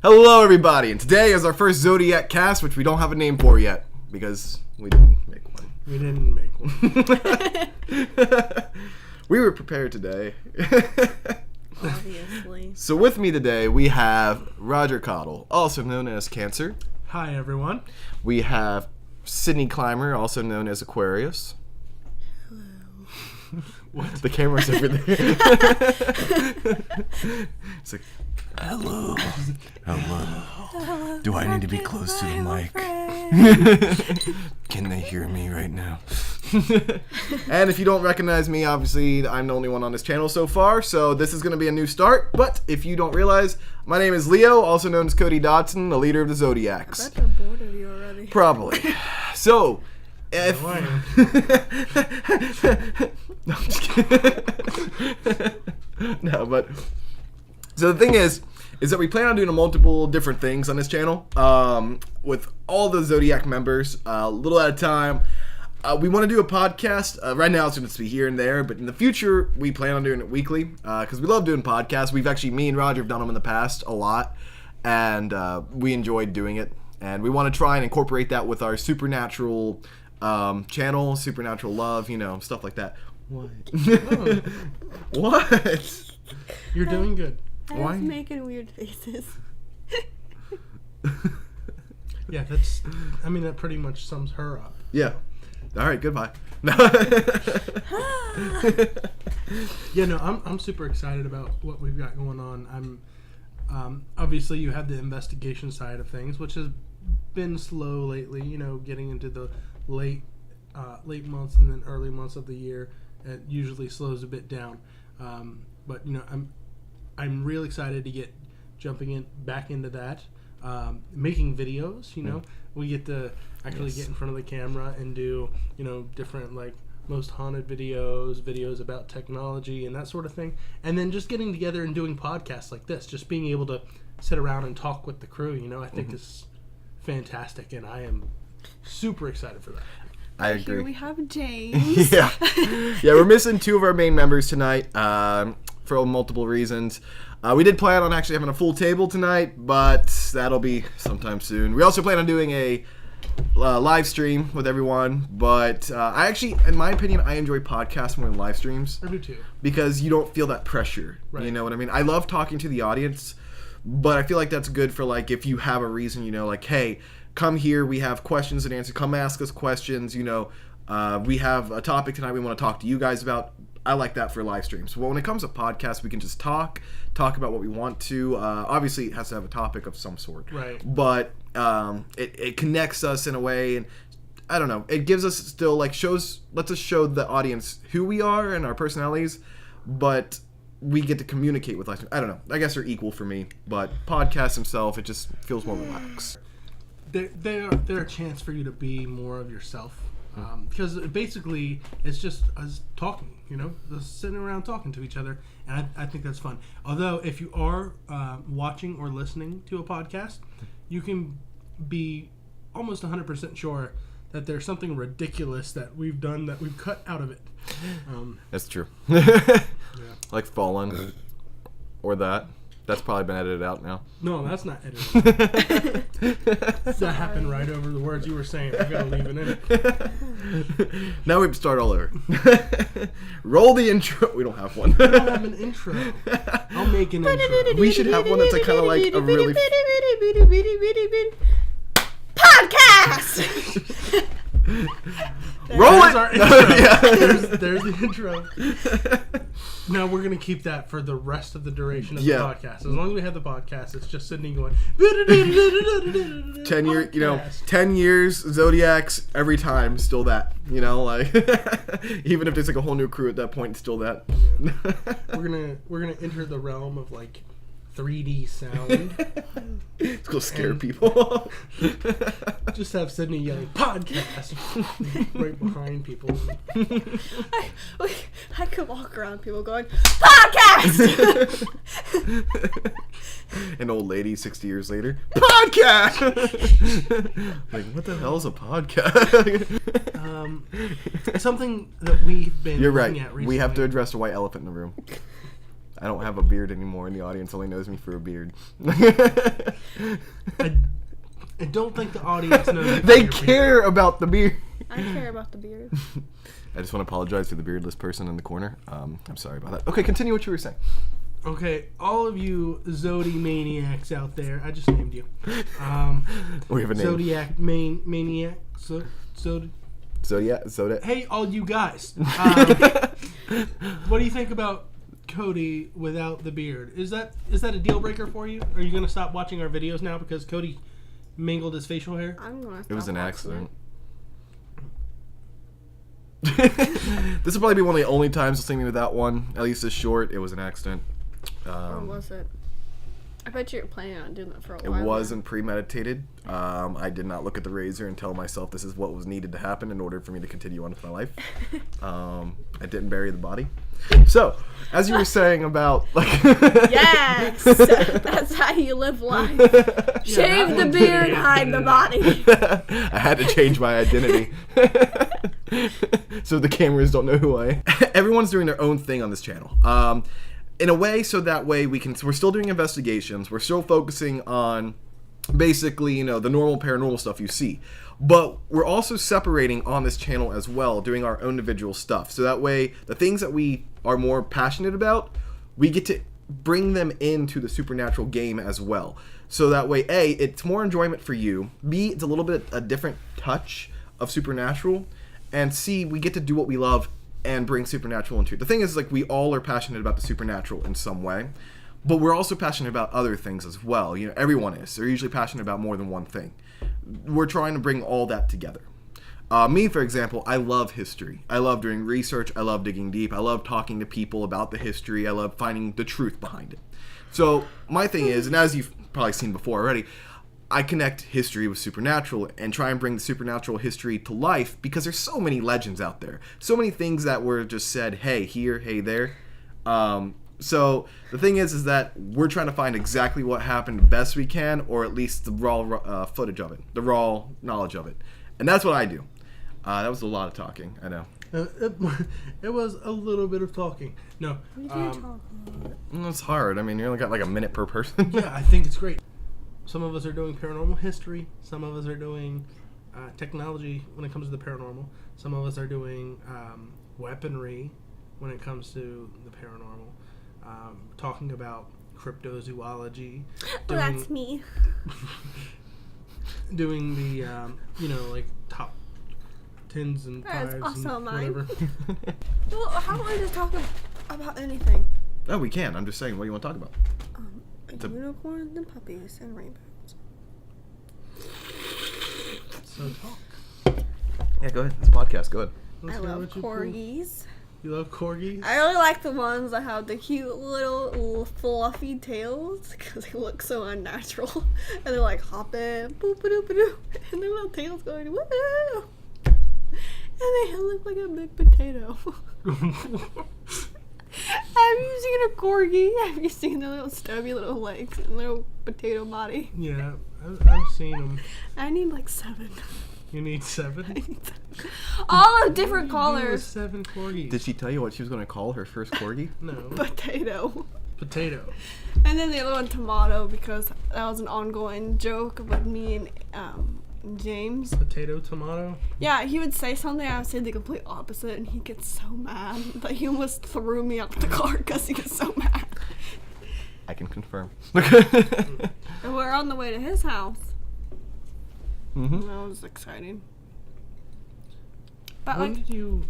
Hello, everybody, and today is our first Zodiac cast, which we don't have a name for yet, because we didn't make one. We were prepared today. Obviously. So with me today, we have Roger Cottle, also known as Cancer. Hi, everyone. We have Sydney Clymer, also known as Aquarius. Hello. What? The camera's over there. It's like, hello. Hello. Do I need to be close to the mic? Can they hear me right now? And if you don't recognize me, obviously I'm the only one on this channel so far, so this is going to be a new start. But if you don't realize, my name is Leo, also known as Cody Dodson, the leader of the Zodiacs. I bet they're bored of you already. Probably. So, if... No, I am. No, I'm just kidding. No, but... So the thing is that we plan on doing multiple different things on this channel, with all the Zodiac members, a little at a time. We want to do a podcast. Right now it's going to be here and there, but in the future we plan on doing it weekly, because we love doing podcasts. We've actually, me and Roger have done them in the past a lot, and we enjoyed doing it. And we want to try and incorporate that with our supernatural channel, supernatural love, you know, stuff like that. What? Oh, What? you're doing good. I Why? was making weird faces. Yeah, that pretty much sums her up. Yeah. All right, goodbye. Yeah, no, I'm super excited about what we've got going on. I'm obviously you have the investigation side of things, which has been slow lately. You know, getting into the late months and then early months of the year, it usually slows a bit down. But you know, I'm real excited to get jumping back into that. Making videos, you know, we get to actually get in front of the camera and do, you know, different like most haunted videos about technology and that sort of thing. And then just getting together and doing podcasts like this, just being able to sit around and talk with the crew, you know, I think is fantastic, and I am super excited for that. I agree. Here we have James. Yeah, we're missing two of our main members tonight for multiple reasons. We did plan on actually having a full table tonight, but that'll be sometime soon. We also plan on doing a live stream with everyone, but I actually, in my opinion, I enjoy podcasts more than live streams. I do too. Because you don't feel that pressure. Right. You know what I mean? I love talking to the audience, but I feel like that's good for like if you have a reason, you know, like, hey, come here, we have questions and answers, come ask us questions, you know, we have a topic tonight we want to talk to you guys about. I like that for live streams. Well, when it comes to podcasts, we can just talk about what we want to. Obviously, it has to have a topic of some sort. Right. But it connects us in a way, and I don't know. It gives us still like lets us show the audience who we are and our personalities, but we get to communicate with live streams. I don't know. I guess they're equal for me, but podcasts themselves, it just feels more relaxed. They're a chance for you to be more of yourself. Because basically it's just us talking, you know, just sitting around talking to each other, and I think that's fun. Although if you are watching or listening to a podcast, you can be almost 100% sure that there's something ridiculous that we've done that we've cut out of it. That's true. Yeah. Like Fallen or that. That's probably been edited out now. No, that's not edited. That happened right over the words you were saying. I gotta leave it in. Now we start all over. Roll the intro. We don't have one. I don't have an intro. I'll make an intro. We should have one that's like kind of like a really podcast. roll There's it. our intro. Yeah. There's the intro. No, we're going to keep that for the rest of the duration of the podcast. As long as we have the podcast, it's just Sydney going 10 years, you know, 10 years Zodiacs every time, still that, you know, like even if there's like a whole new crew at that point, it's still that. We're gonna enter the realm of like 3D sound. Let's go scare people. Just have Sydney yelling podcast right behind people. I could walk around people going, podcast! An old lady 60 years later, podcast! Like, what the hell is a podcast? Something that we've been You're looking right. at recently. We have to address the white elephant in the room. I don't have a beard anymore, and the audience only knows me for a beard. don't think the audience knows. They care about the beard. I care about the beard. I just want to apologize to the beardless person in the corner. I'm sorry about that. Okay, continue what you were saying. Okay, all of you Zodi maniacs out there, I just named you. We have a name. Zodiac maniac. Zodiac. Hey, all you guys. What do you think about Cody without the beard? Is that a deal breaker for you? Are you going to stop watching our videos now because Cody mingled his facial hair? I'm gonna stop It was an watching accident. This will probably be one of the only times you'll see me with that one. At least this short. It was an accident. Or was it? I bet you were planning on doing that for a It while. wasn't premeditated. I did not look at the razor and tell myself this is what was needed to happen in order for me to continue on with my life. I didn't bury the body. So, as you were saying about Yes, that's how you live life. Shave the beard, hide the body. I had to change my identity. So the cameras don't know who I am. Everyone's doing their own thing on this channel. In a way, so that way we're still doing investigations. We're still focusing on basically, the normal paranormal stuff you see. But we're also separating on this channel as well, doing our own individual stuff. So that way, the things that we are more passionate about, we get to bring them into the supernatural game as well. So that way, A, it's more enjoyment for you. B, it's a little bit a different touch of supernatural. And C, we get to do what we love and bring supernatural into it. The thing is, we all are passionate about the supernatural in some way. But we're also passionate about other things as well. Everyone is. They're usually passionate about more than one thing. We're trying to bring all that together. Me, for example, I love history. I love doing research. I love digging deep. I love talking to people about the history. I love finding the truth behind it. So my thing is, and as you've probably seen before already, I connect history with supernatural and try and bring the supernatural history to life because there's so many legends out there. So many things that were just said, hey, here, hey, there. So the thing is that we're trying to find exactly what happened the best we can, or at least the raw footage of it, the raw knowledge of it. And that's what I do. That was a lot of talking, I know. It was a little bit of talking. No. We do talk a lot. It's hard. I mean, you only got a minute per person. Yeah, I think it's great. Some of us are doing paranormal history. Some of us are doing technology when it comes to the paranormal. Some of us are doing weaponry when it comes to the paranormal. Talking about cryptozoology. That's me. Doing the, top 10s and 5s That's also and mine. whatever. Well, how about we just talk about anything? Oh, we can. I'm just saying, what do you want to talk about? Unicorns and puppies and rainbows. So talk. Yeah, go ahead. It's a podcast. Go ahead. Let's I hear love what you corgis. You love corgis? I really like the ones that have the cute little fluffy tails because they look so unnatural. And they're like hopping, boop a doop a doo, and their little tails going woo. And they look like a big potato. Have you seen a corgi? Have you seen their little stubby little legs and little potato body? Yeah, I've seen them. I need like 7. You need 7? All of different What do you do with colors. 7 corgis. Did she tell you what she was going to call her first corgi? No. Potato. Potato. And then the other one, tomato, because that was an ongoing joke with me and James. Potato, tomato? Yeah, he would say something, I would say the complete opposite, and he'd get so mad that he almost threw me out the car because he was so mad. I can confirm. And we're on the way to his house. Mm-hmm. That was exciting. But How like, did you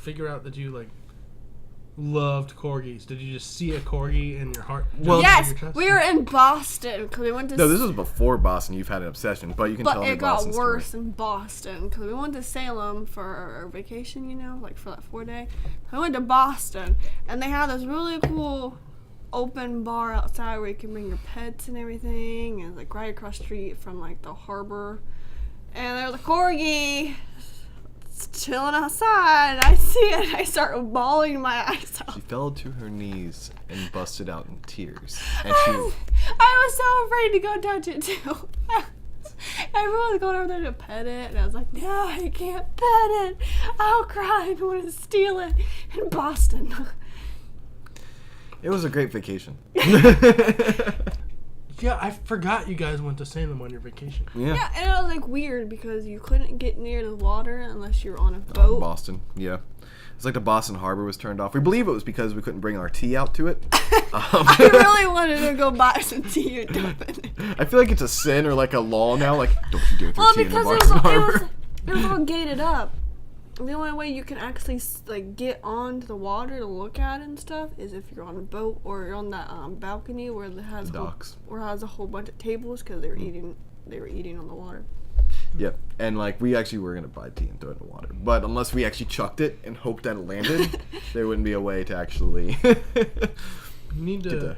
figure out that you loved corgis? Did you just see a corgi and your heart? Well, yes, your chest? we were in Boston because we went to. No, this was before Boston. You've had an obsession, but you can tell But me it got Boston worse story. in Boston because we went to Salem for our vacation, for that 4-day. I went to Boston, and they had this really cool open bar outside where you can bring your pets and everything, and right across the street from the harbor. And there was a corgi chilling outside, and I see it, and I start bawling my eyes out. She fell to her knees and busted out in tears. And I was so afraid to go touch it too. Everyone was going over there to pet it, and I was like, no, I can't pet it. I'll cry. I want to steal it in Boston. It was a great vacation. Yeah, I forgot you guys went to Salem on your vacation. Yeah, and it was like weird because you couldn't get near the water unless you were on a boat. Boston, yeah. It's like the Boston Harbor was turned off. We believe it was because we couldn't bring our tea out to it. I really wanted to go buy some tea and dump it. I feel like it's a sin or like a law now. Like, don't you dare throw Well, tea in the because Boston Harbor. it was all gated up. The only way you can actually like get onto the water to look at it and stuff is if you're on a boat or you're on that balcony where it has docks, or has a whole bunch of tables because they were eating on the water. Yep, and like we actually were gonna buy tea and throw it in the water, but unless we actually chucked it and hoped that it landed, there wouldn't be a way to actually. You need to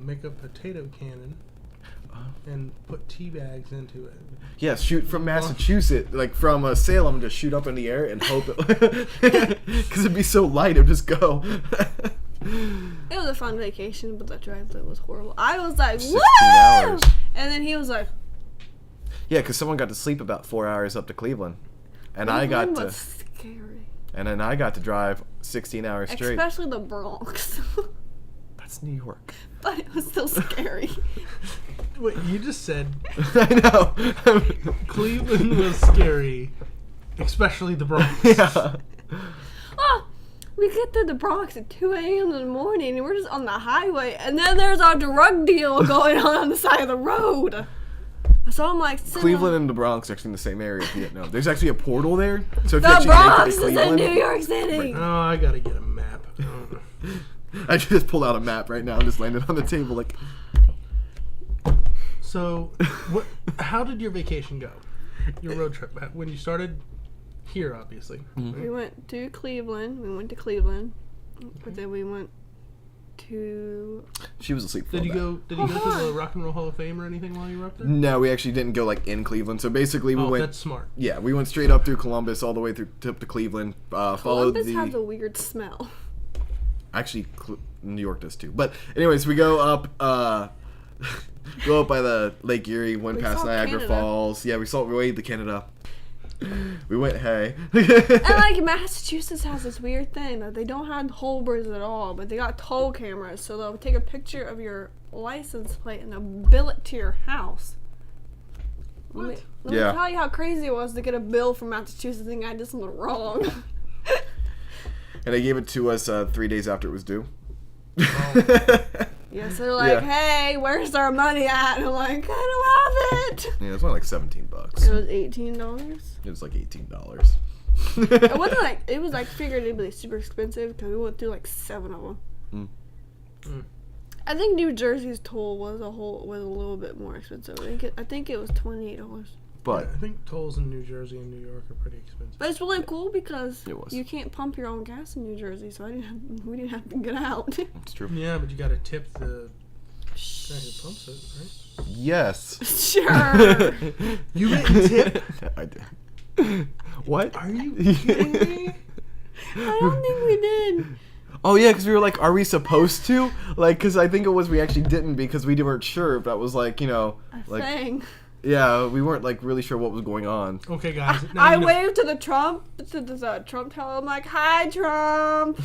make a potato cannon and put tea bags into it. Yeah, shoot from Massachusetts, like from Salem, just shoot up in the air and hope it, because it'd be so light, it'd just go. It was a fun vacation, but the drive was horrible. I was like, 16 woo! hours. And then he was like, Yeah, because someone got to sleep about 4 hours up to Cleveland, and I got to. Scary. And then I got to drive 16 hours straight. Especially the Bronx. That's New York. But it was still scary. Wait, you just said I know. Cleveland was scary, especially the Bronx. Yeah. Oh, we get to the Bronx at 2 a.m. in the morning, and we're just on the highway, and then there's a drug deal going on the side of the road. So I'm like, Cleveland and the Bronx are actually in the same area. If you didn't know, there's actually a portal there. So if you the actually Bronx make it is to in Cleveland, New York City. Oh, I gotta get a map. I just pulled out a map right now and just landed on the table like. So, how did your vacation go? Your road trip when you started here, obviously. We went to Cleveland. But then we went to. She was asleep. Did you go to the Rock and Roll Hall of Fame or anything while you were up there? No, we actually didn't go like in Cleveland. So basically, we went. That's smart. Yeah, we went straight up through Columbus, all the way through to Cleveland. Followed Columbus the. has a weird smell. Actually, New York does too. But anyways, we go up. Go up by the Lake Erie, went past Niagara Canada. Falls. Yeah, we waved to Canada. We went, hey. And like Massachusetts has this weird thing that they don't have toll bridges at all, but they got toll cameras, so they'll take a picture of your license plate and they'll bill it to your house. Let me tell you how crazy it was to get a bill from Massachusetts thinking I did something wrong. And they gave it to us 3 days after it was due. Yeah, so they're like, hey, where's our money at? And I'm like, I don't have it. Yeah, it was only like $17. It was $18. It was like $18. It wasn't like, it was like figured it'd be super expensive because we went through like 7 of them. I think New Jersey's toll was a little bit more expensive. I think it was $28. But I think tolls in New Jersey and New York are pretty expensive. But it's really cool because was. you can't pump your own gas in New Jersey, so we didn't have to get out. it's true. Yeah, but you gotta tip the guy who pumps it, right? Yes. Sure. You didn't tip? I did. What? Are you kidding me? I don't think we did. Oh yeah, because we were like, are we supposed to? Like, because I think it was we actually didn't because we weren't sure if that was like, A like. thing. Yeah, we weren't like really sure what was going on. Okay, guys. I waved to the Trump tower. I'm like, hi, Trump.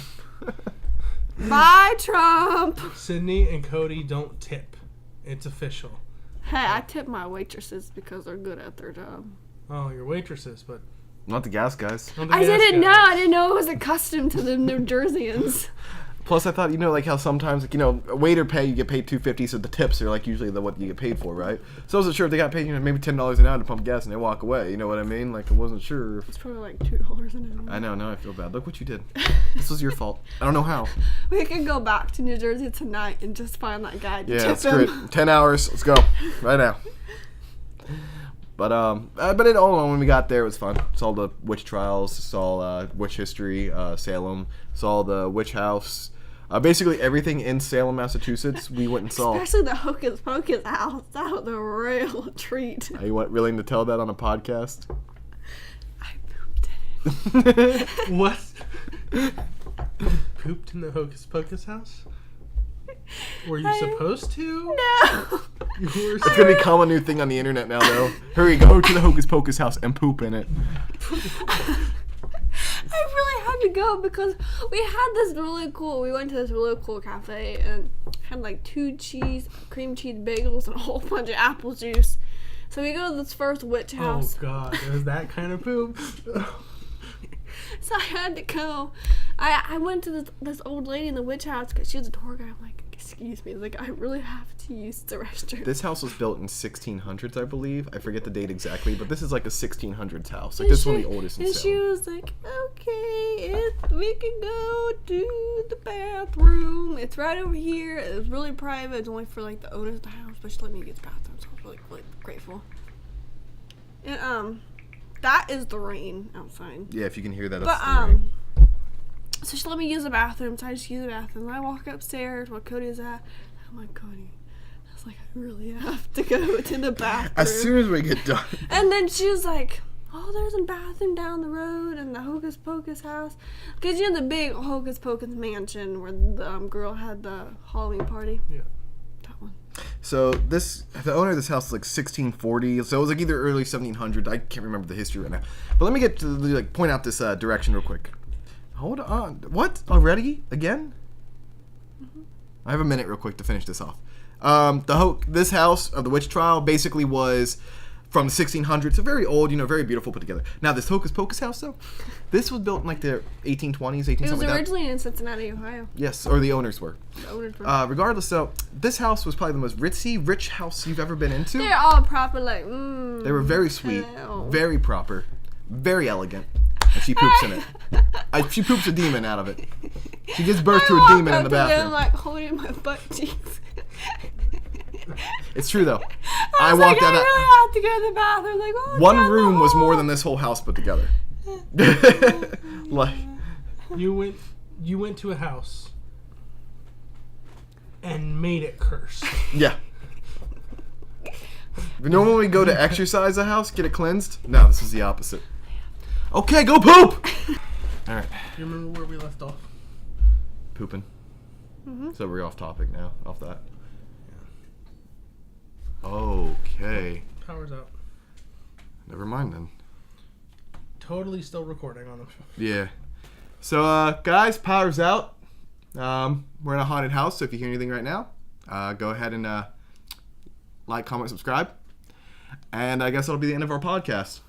Bye, Trump. Sydney and Cody don't tip. It's official. Hey, I tip my waitresses because they're good at their job. Oh, you're waitresses, but Not the gas guys. I didn't know. I didn't know it was a custom to the New Jerseyans. Plus, I thought, like how sometimes, like, waiter pay, you get paid $2.50, so the tips are, like, usually what you get paid for, right? So I wasn't sure if they got paid, maybe $10 an hour to pump gas and they walk away, you know what I mean? Like, I wasn't sure. It's probably like $2 an hour. I know, now I feel bad. Look what you did. This was your fault. I don't know how. We could go back to New Jersey tonight and just find that guy to tip screw him. it. 10 hours. Let's go. Right now. But in all, when we got there, it was fun. Saw the witch trials, saw witch history, Salem, saw the witch house. Basically everything in Salem, Massachusetts, we went and saw. Especially the Hocus Pocus house. That was a real treat. Are you willing to tell that on a podcast? I pooped in it. What? Pooped in the Hocus Pocus house? Were you supposed to? No. It's going to become a new thing on the internet now, though. Hurry, go to the Hocus Pocus house and poop in it. really had to go because we went to this really cool cafe and had like 2 cream cheese bagels and a whole bunch of apple juice. So we go to this first witch house. Oh God, it was that kind of poop. So I had to go. I went to this old lady in the witch house because she was a tour guide. I'm like, excuse me, like I really have to use the restroom. This house was built in 1600s, I believe. I forget the date exactly, but this is like a 1600s house. Like, And this is one of the oldest in And Salem. she was like, okay, we can go to the bathroom. It's right over here. It was really private. It's only for like the owners of the house, but she let me use the bathroom, so I was really, really grateful. And that is the rain outside. Yeah, if you can hear that. But That's the rain. so she let me use the bathroom, so I just use the bathroom. And I walk upstairs where Cody's at. I'm like, Cody, I was like, I really have to go to the bathroom. As soon as we get done. And then she was like, oh, there's a bathroom down the road in the Hocus Pocus house. Because you know the big Hocus Pocus mansion where the girl had the Halloween party? Yeah. That one. So the owner of this house is like 1640. So it was like either early 1700. I can't remember the history right now. But let me get to point out this direction real quick. Hold on. What? Already? Again? Mm-hmm. I have a minute real quick to finish this off. This house of the witch trial basically was from the 1600s. So very old, very beautiful, put together. Now this Hocus Pocus house though, this was built in like the 1820s, It was something like that. originally in Cincinnati, Ohio. Yes, or the owners were. The owners were. Regardless, though, this house was probably the most rich house you've ever been into. They're all proper, like, They were very sweet, hello. very proper, very elegant, and she poops in it. She poops a demon out of it. She gives birth to a demon in the bathroom. I'm like holding my butt cheeks. It's true though. I was walked like, out. I really have to go to the bathroom. Like, oh, One down the room was more hall. than this whole house put together. Like, You went to a house and made it curse. yeah. But normally when we go to exercise a house, get it cleansed. No, this is the opposite. Okay, go poop. All right, You remember where we left off? pooping. Mm-hmm. So we're off topic now. Off that. Okay. Power's out. Never mind then. Totally still recording on them. Yeah. So, guys, power's out. We're in a haunted house, so if you hear anything right now, go ahead and like, comment, subscribe. And I guess that'll be the end of our podcast.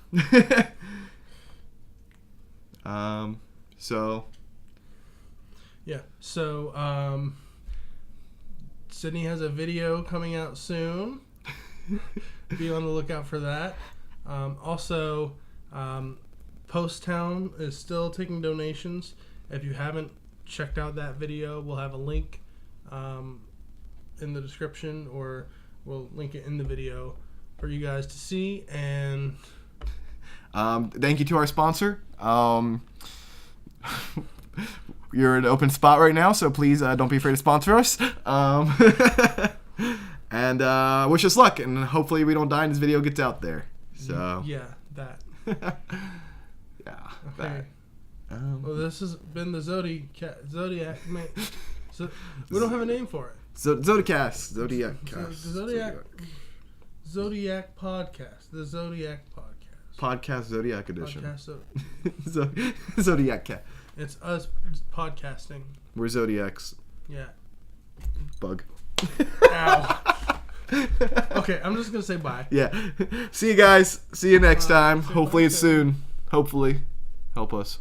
So... Yeah. So, Sydney has a video coming out soon. Be on the lookout for that. Also, Post Town is still taking donations. If you haven't checked out that video, we'll have a link in the description, or we'll link it in the video for you guys to see. And thank you to our sponsor. You're in an open spot right now, so please don't be afraid to sponsor us. And wish us luck, and hopefully we don't die and this video gets out there. So yeah, that. yeah. Okay. That. Well, this has been the Zodiac. So we don't have a name for it. Zodiac Zodiac Podcast. The Zodiac Podcast. Podcast Zodiac Edition. Podcast. Zodiac Cat. It's us podcasting. We're Zodiacs. Yeah. Bug. Ow. Okay, I'm just gonna say bye. Yeah. See you guys. See you next time. Say Hopefully bye it's to- soon. Hopefully. Help us.